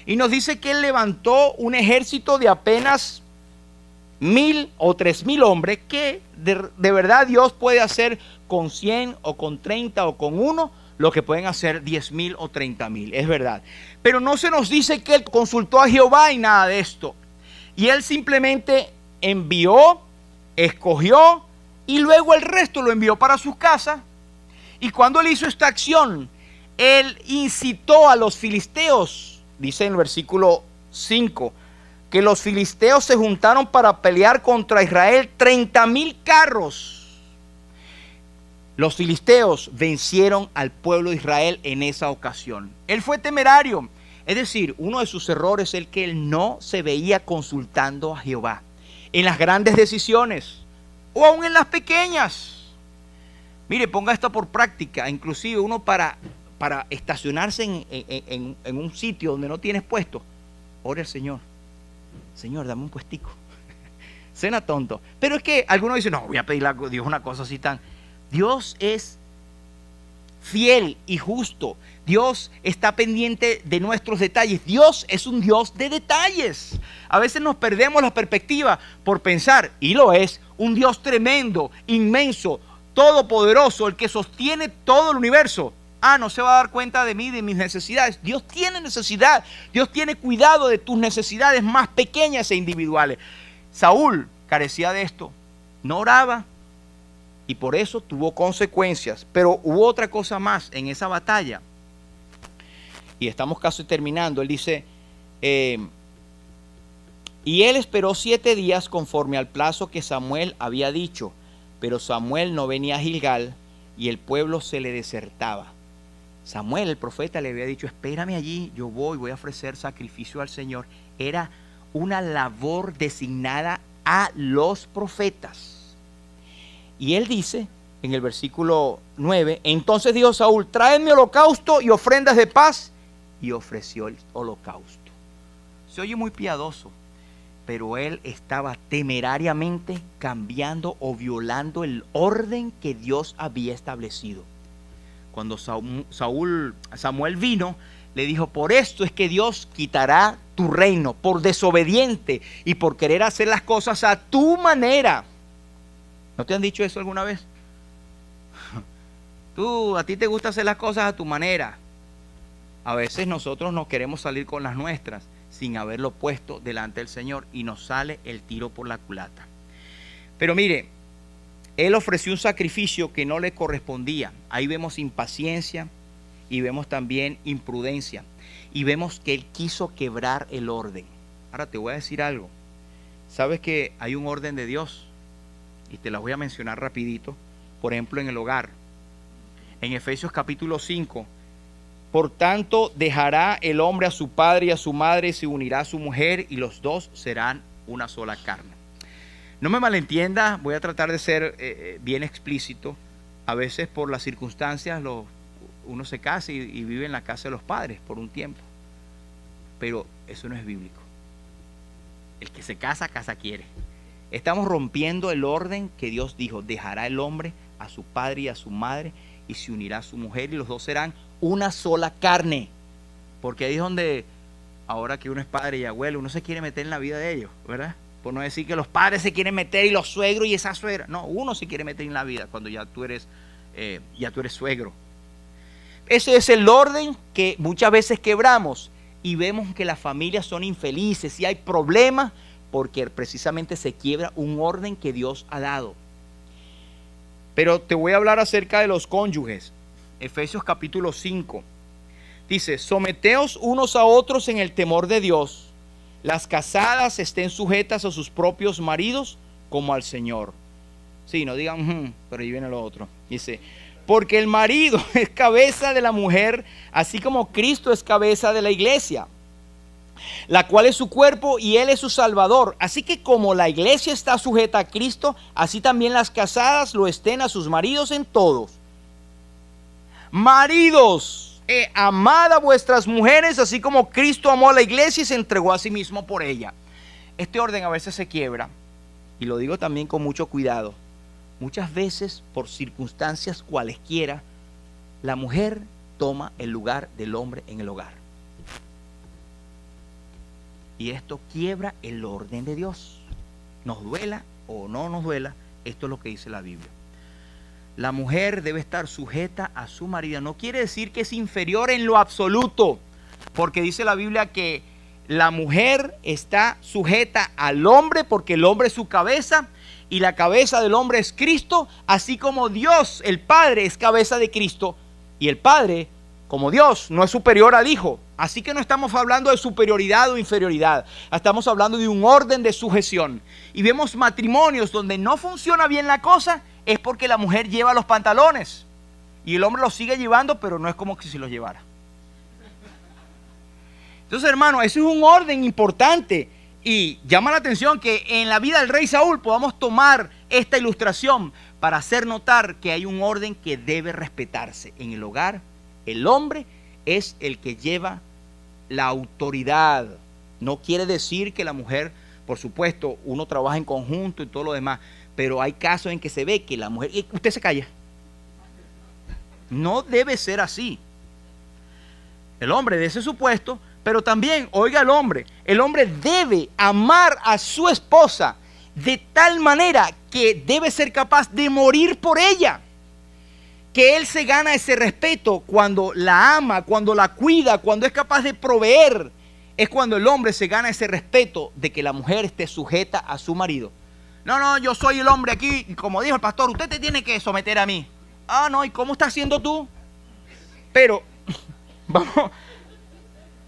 y nos dice que él levantó un ejército de apenas 1,000 o 3,000 hombres, que de verdad Dios puede hacer con 100 o con 30 o con 1 lo que pueden hacer 10,000 o 30,000, es verdad. Pero no se nos dice que él consultó a Jehová y nada de esto. Y él simplemente envió, escogió y luego el resto lo envió para sus casas. Y cuando él hizo esta acción, él incitó a los filisteos, dice en el versículo 5, que los filisteos se juntaron para pelear contra Israel 30,000 carros. Los filisteos vencieron al pueblo de Israel en esa ocasión. Él fue temerario, es decir, uno de sus errores es el que él no se veía consultando a Jehová en las grandes decisiones o aún en las pequeñas. Mire, ponga esto por práctica. Inclusive uno para estacionarse en un sitio donde no tienes puesto, ore al Señor. Señor, dame un puestico. Suena tonto. Pero es que algunos dicen, no, voy a pedirle a Dios una cosa así tan... Dios es fiel y justo. Dios está pendiente de nuestros detalles. Dios es un Dios de detalles. A veces nos perdemos la perspectiva por pensar, y lo es, un Dios tremendo, inmenso, todopoderoso, el que sostiene todo el universo. No se va a dar cuenta de mí, de mis necesidades. Dios tiene necesidad. Dios tiene cuidado de tus necesidades más pequeñas e individuales. Saúl carecía de esto. No oraba y por eso tuvo consecuencias. Pero hubo otra cosa más en esa batalla. Y estamos casi terminando. Él dice, y él esperó 7 días conforme al plazo que Samuel había dicho. Pero Samuel no venía a Gilgal y el pueblo se le desertaba. Samuel, el profeta, le había dicho, espérame allí, yo voy a ofrecer sacrificio al Señor. Era una labor designada a los profetas. Y él dice, en el versículo 9, entonces dijo Saúl, tráeme holocausto y ofrendas de paz. Y ofreció el holocausto. Se oye muy piadoso, pero él estaba temerariamente cambiando o violando el orden que Dios había establecido. Cuando Samuel vino, le dijo, por esto es que Dios quitará tu reino, por desobediente y por querer hacer las cosas a tu manera. ¿No te han dicho eso alguna vez? A ti te gusta hacer las cosas a tu manera. A veces nosotros no queremos salir con las nuestras sin haberlo puesto delante del Señor y nos sale el tiro por la culata. Pero mire, él ofreció un sacrificio que no le correspondía. Ahí vemos impaciencia y vemos también imprudencia. Y vemos que él quiso quebrar el orden. Ahora te voy a decir algo. ¿Sabes que hay un orden de Dios? Y te las voy a mencionar rapidito. Por ejemplo, en el hogar. en Efesios capítulo 5. Por tanto, dejará el hombre a su padre y a su madre, se unirá a su mujer y los dos serán una sola carne. No me malentienda, voy a tratar de ser bien explícito. A veces por las circunstancias uno se casa y vive en la casa de los padres por un tiempo. Pero eso no es bíblico. El que se casa, casa quiere. Estamos rompiendo el orden que Dios dijo. Dejará el hombre a su padre y a su madre y se unirá a su mujer y los dos serán una sola carne. Porque ahí es donde, ahora que uno es padre y abuelo, uno se quiere meter en la vida de ellos, ¿verdad? Por no decir que los padres se quieren meter y los suegros y esa suegra. No, uno se quiere meter en la vida cuando ya tú eres suegro. Ese es el orden que muchas veces quebramos y vemos que las familias son infelices y hay problemas porque precisamente se quiebra un orden que Dios ha dado. Pero te voy a hablar acerca de los cónyuges. Efesios capítulo 5. Dice, someteos unos a otros en el temor de Dios. Las casadas estén sujetas a sus propios maridos como al Señor. Sí, no digan, pero ahí viene lo otro. Dice, porque el marido es cabeza de la mujer, así como Cristo es cabeza de la iglesia, la cual es su cuerpo y Él es su Salvador. Así que como la iglesia está sujeta a Cristo, así también las casadas lo estén a sus maridos en todos. Maridos, amad a vuestras mujeres, así como Cristo amó a la iglesia y se entregó a sí mismo por ella. Este orden a veces se quiebra, y lo digo también con mucho cuidado. Muchas veces, por circunstancias cualesquiera, la mujer toma el lugar del hombre en el hogar. Y esto quiebra el orden de Dios. Nos duela o no nos duela, esto es lo que dice la Biblia. La mujer debe estar sujeta a su marido. No quiere decir que es inferior en lo absoluto, porque dice la Biblia que la mujer está sujeta al hombre porque el hombre es su cabeza y la cabeza del hombre es Cristo, así como Dios, el Padre, es cabeza de Cristo y el Padre, como Dios, no es superior al Hijo. Así que no estamos hablando de superioridad o inferioridad, estamos hablando de un orden de sujeción. Y vemos matrimonios donde no funciona bien la cosa, es porque la mujer lleva los pantalones y el hombre los sigue llevando, pero no es como que si los llevara. Entonces, hermano, ese es un orden importante y llama la atención que en la vida del rey Saúl podamos tomar esta ilustración para hacer notar que hay un orden que debe respetarse. En el hogar, el hombre es el que lleva la autoridad. No quiere decir que la mujer, por supuesto, uno trabaja en conjunto y todo lo demás, pero hay casos en que se ve que la mujer... Usted se calla. No debe ser así. El hombre de ese supuesto, pero también, oiga el hombre debe amar a su esposa de tal manera que debe ser capaz de morir por ella. Que él se gana ese respeto cuando la ama, cuando la cuida, cuando es capaz de proveer. Es cuando el hombre se gana ese respeto de que la mujer esté sujeta a su marido. No, yo soy el hombre aquí, y como dijo el pastor, usted te tiene que someter a mí. Ah, no, ¿y cómo estás haciendo tú? Pero, vamos,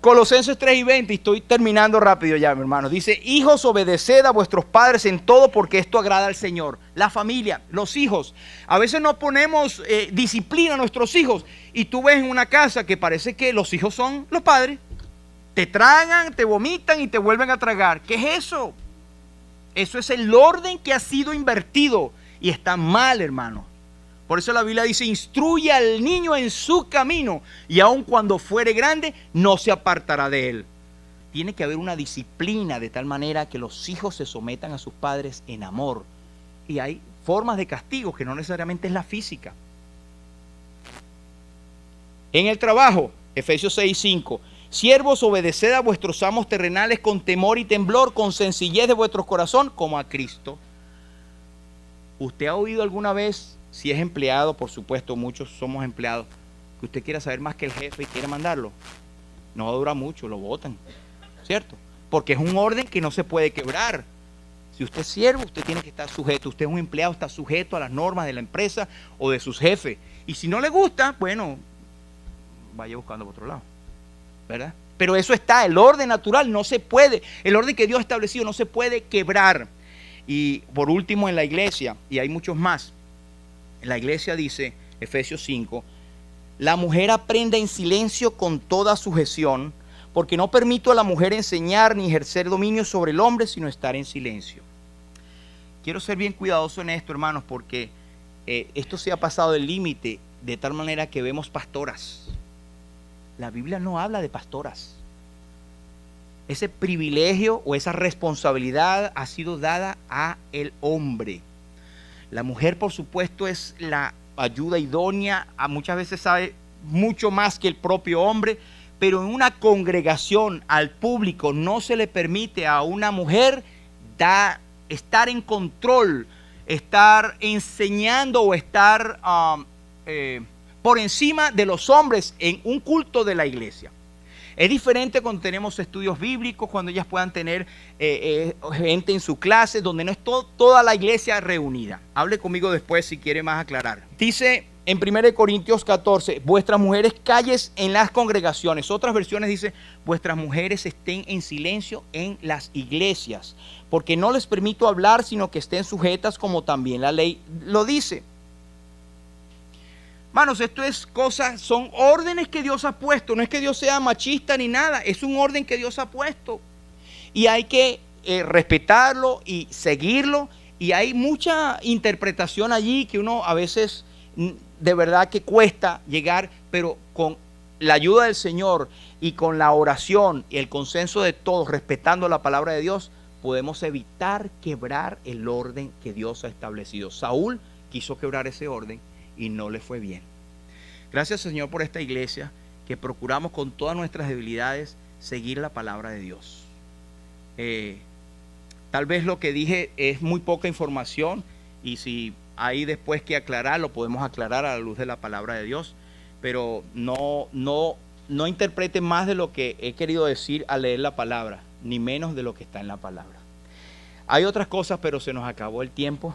Colosenses 3:20, y estoy terminando rápido ya, mi hermano. Dice, hijos, obedeced a vuestros padres en todo, porque esto agrada al Señor. La familia, los hijos. A veces no ponemos disciplina a nuestros hijos, y tú ves en una casa que parece que los hijos son los padres. Te tragan, te vomitan y te vuelven a tragar. ¿Qué es eso? Eso es el orden que ha sido invertido y está mal, hermano. Por eso la Biblia dice, instruye al niño en su camino y aun cuando fuere grande no se apartará de él. Tiene que haber una disciplina de tal manera que los hijos se sometan a sus padres en amor. Y hay formas de castigo que no necesariamente es la física. En el trabajo, Efesios 6:5. Siervos, obedeced a vuestros amos terrenales con temor y temblor, con sencillez de vuestro corazón, como a Cristo. ¿Usted ha oído alguna vez, si es empleado, por supuesto, muchos somos empleados, que usted quiera saber más que el jefe y quiere mandarlo? No dura mucho, lo botan, ¿cierto? Porque es un orden que no se puede quebrar. Si usted es siervo, usted tiene que estar sujeto. Usted es un empleado, está sujeto a las normas de la empresa o de sus jefes. Y si no le gusta, bueno, vaya buscando por otro lado, ¿verdad? Pero eso está, el orden natural no se puede, el orden que Dios ha establecido no se puede quebrar. Y por último en la iglesia, y hay muchos más, en la iglesia dice, Efesios 5, la mujer aprenda en silencio con toda sujeción, porque no permito a la mujer enseñar ni ejercer dominio sobre el hombre, sino estar en silencio. Quiero ser bien cuidadoso en esto, hermanos, porque esto se ha pasado del límite de tal manera que vemos pastoras. La Biblia no habla de pastoras. Ese privilegio o esa responsabilidad ha sido dada a el hombre. La mujer, por supuesto, es la ayuda idónea, muchas veces sabe mucho más que el propio hombre, pero en una congregación, al público, no se le permite a una mujer estar en control, estar enseñando o estar por encima de los hombres en un culto de la iglesia. Es diferente cuando tenemos estudios bíblicos, cuando ellas puedan tener gente en su clase, donde no es toda la iglesia reunida. Hable conmigo después si quiere más aclarar. Dice en 1 Corintios 14, vuestras mujeres calles en las congregaciones. Otras versiones dice, vuestras mujeres estén en silencio en las iglesias, porque no les permito hablar, sino que estén sujetas como también la ley lo dice. Hermanos, esto es cosas, son órdenes que Dios ha puesto. No es que Dios sea machista ni nada, es un orden que Dios ha puesto. Y hay que respetarlo y seguirlo. Y hay mucha interpretación allí que uno a veces de verdad que cuesta llegar, pero con la ayuda del Señor y con la oración y el consenso de todos, respetando la palabra de Dios, podemos evitar quebrar el orden que Dios ha establecido. Saúl quiso quebrar ese orden y no le fue bien. Gracias, Señor, por esta iglesia que procuramos con todas nuestras debilidades seguir la palabra de Dios. Tal vez lo que dije es muy poca información y si hay después que aclarar, lo podemos aclarar a la luz de la palabra de Dios, pero no interprete más de lo que he querido decir al leer la palabra, ni menos de lo que está en la palabra. Hay otras cosas, pero se nos acabó el tiempo.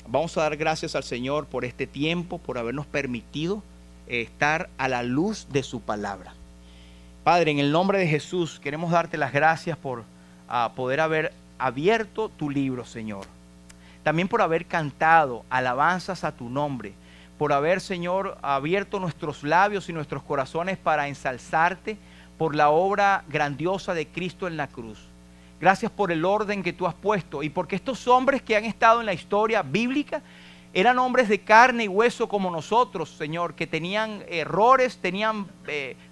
Vamos a dar gracias al Señor por este tiempo, por habernos permitido estar a la luz de su palabra. Padre, en el nombre de Jesús, queremos darte las gracias por poder haber abierto tu libro, Señor. También por haber cantado alabanzas a tu nombre, por haber, Señor, abierto nuestros labios y nuestros corazones para ensalzarte por la obra grandiosa de Cristo en la cruz. Gracias por el orden que tú has puesto y porque estos hombres que han estado en la historia bíblica eran hombres de carne y hueso como nosotros, Señor, que tenían errores, tenían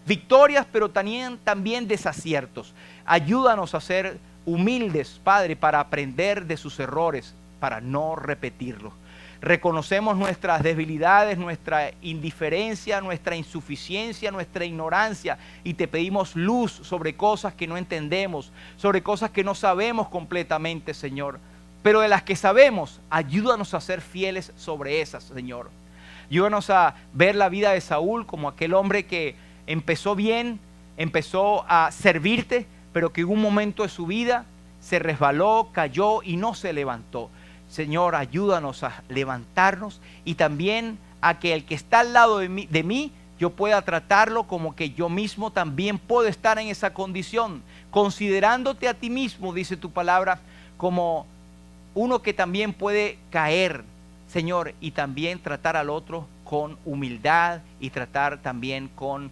victorias, pero tenían también desaciertos. Ayúdanos a ser humildes, Padre, para aprender de sus errores, para no repetirlos. Reconocemos nuestras debilidades, nuestra indiferencia, nuestra insuficiencia, nuestra ignorancia y te pedimos luz sobre cosas que no entendemos, sobre cosas que no sabemos completamente, Señor. Pero de las que sabemos, ayúdanos a ser fieles sobre esas, Señor. Ayúdanos a ver la vida de Saúl como aquel hombre que empezó bien, empezó a servirte, pero que en un momento de su vida se resbaló, cayó y no se levantó. Señor, ayúdanos a levantarnos y también a que el que está al lado de mí, yo pueda tratarlo como que yo mismo también puedo estar en esa condición, considerándote a ti mismo, dice tu palabra, como uno que también puede caer, Señor, y también tratar al otro con humildad y tratar también con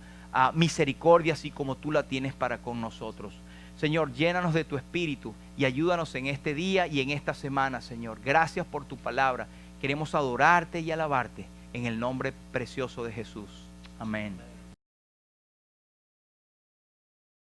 misericordia, así como tú la tienes para con nosotros. Señor, llénanos de tu espíritu y ayúdanos en este día y en esta semana, Señor. Gracias por tu palabra. Queremos adorarte y alabarte en el nombre precioso de Jesús. Amén.